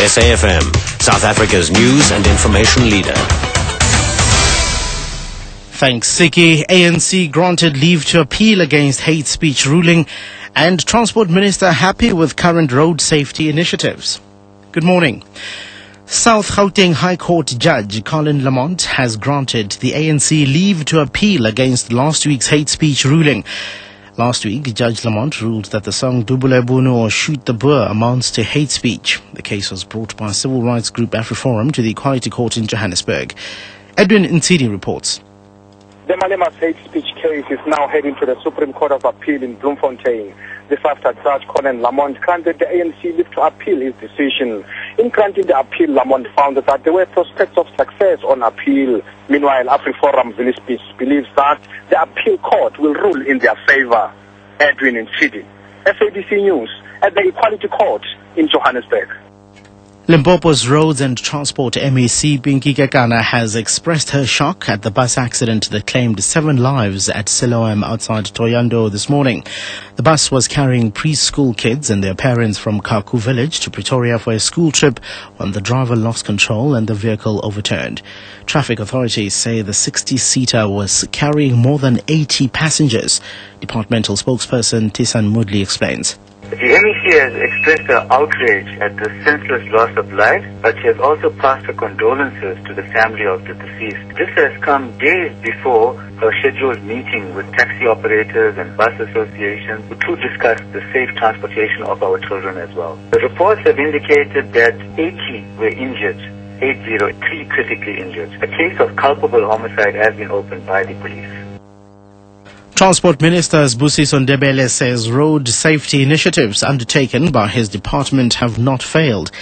SAFM, South Africa's news and information leader. Thanks, Siki. ANC granted leave to appeal against hate speech ruling, and Transport Minister happy with current road safety initiatives. Good morning. South Gauteng High Court Judge Colin Lamont has granted the ANC leave to appeal against last week's hate speech ruling. Last week, Judge Lamont ruled that the song Dubule Bunu or Shoot the Boer amounts to hate speech. The case was brought by civil rights group AfriForum to the Equality Court in Johannesburg. Edwin Nsidi reports. The Malema's hate speech case is now heading to the Supreme Court of Appeal in Bloemfontein. This after Judge Colin Lamont granted the ANC leave to appeal his decision. In granting the appeal, Lamont found that there were prospects of success on appeal. Meanwhile, AfriForum Village Peace believes that the appeal court will rule in their favor. Edwin Nsidi, SABC News, at the Equality Court in Johannesburg. Limpopo's Roads and Transport MEC Pinky Kekana has expressed her shock at the bus accident that claimed 7 lives at Siloam outside Thohoyandou this morning. The bus was carrying preschool kids and their parents from Kaku village to Pretoria for a school trip when the driver lost control and the vehicle overturned. Traffic authorities say the 60-seater was carrying more than 80 passengers. Departmental spokesperson Tisan Mudli explains. The MEC has expressed her outrage at the senseless loss of life, but she has also passed her condolences to the family of the deceased. This has come days before her scheduled meeting with taxi operators and bus associations to discuss the safe transportation of our children as well. The reports have indicated that 80 were injured, 3 critically injured. A case of culpable homicide has been opened by the police. Transport Minister Sibusiso Ndebele says road safety initiatives undertaken by his department have not failed.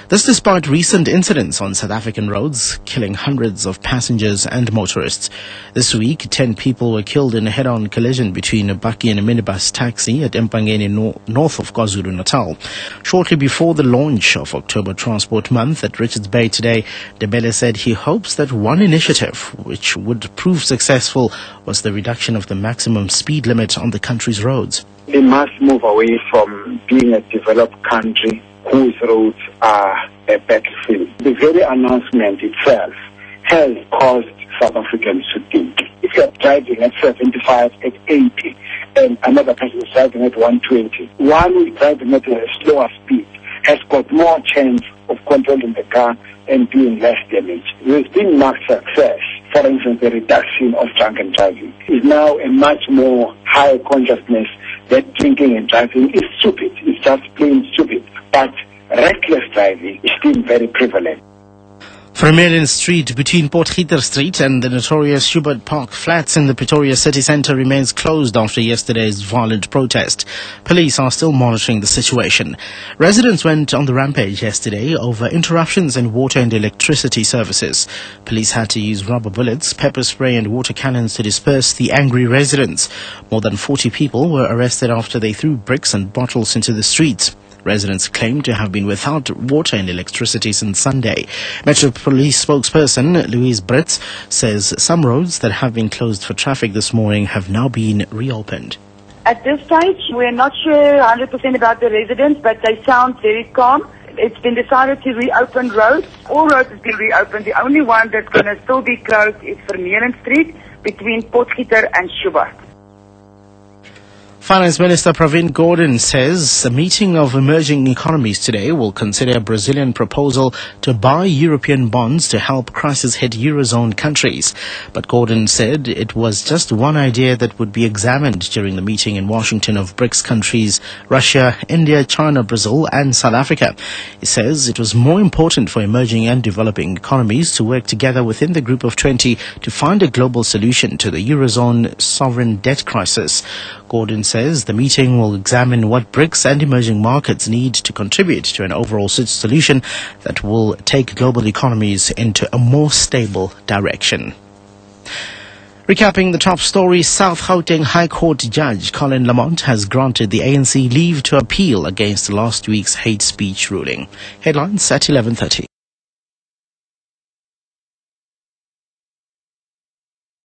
This despite recent incidents on South African roads, killing hundreds of passengers and motorists. This week, 10 people were killed in a head-on collision between a bakkie and a minibus taxi at Empangeni, north of KwaZulu-Natal. Shortly before the launch of October Transport Month at Richards Bay today, Ndebele said he hopes that one initiative which would prove successful was the reduction of the maximum speed limit on the country's roads. We must move away from being a developed country whose roads are a battlefield. The very announcement itself has caused South Africans to think. If you are driving at 75, at 80, and another person is driving at 120, one who is driving at a slower speed has got more chance of controlling the car and doing less damage. There's been marked success. For instance, the reduction of drunken driving is now a much more higher consciousness that drinking and driving is stupid. It's just plain stupid. But reckless driving is still very prevalent. Vermeulen Street between Potgieter Street and the notorious Schubert Park flats in the Pretoria city centre remains closed after yesterday's violent protest. Police are still monitoring the situation. Residents went on the rampage yesterday over interruptions in water and electricity services. Police had to use rubber bullets, pepper spray and water cannons to disperse the angry residents. More than 40 people were arrested after they threw bricks and bottles into the streets. Residents claim to have been without water and electricity since Sunday. Metro Police spokesperson Louise Brits says some roads that have been closed for traffic this morning have now been reopened. At this stage, we're not sure 100% about the residents, but they sound very calm. It's been decided to reopen roads. All roads have been reopened. The only one that's going to still be closed is Vermeulen Street between Potgieter and Schubert. Finance Minister Pravin Gordhan says a meeting of emerging economies today will consider a Brazilian proposal to buy European bonds to help crisis-hit Eurozone countries. But Gordhan said it was just one idea that would be examined during the meeting in Washington of BRICS countries Russia, India, China, Brazil and South Africa. He says it was more important for emerging and developing economies to work together within the Group of 20 to find a global solution to the Eurozone sovereign debt crisis. Gordhan says the meeting will examine what BRICS and emerging markets need to contribute to an overall solution that will take global economies into a more stable direction. Recapping the top story, South Gauteng High Court Judge Colin Lamont has granted the ANC leave to appeal against last week's hate speech ruling. Headlines at 11:30.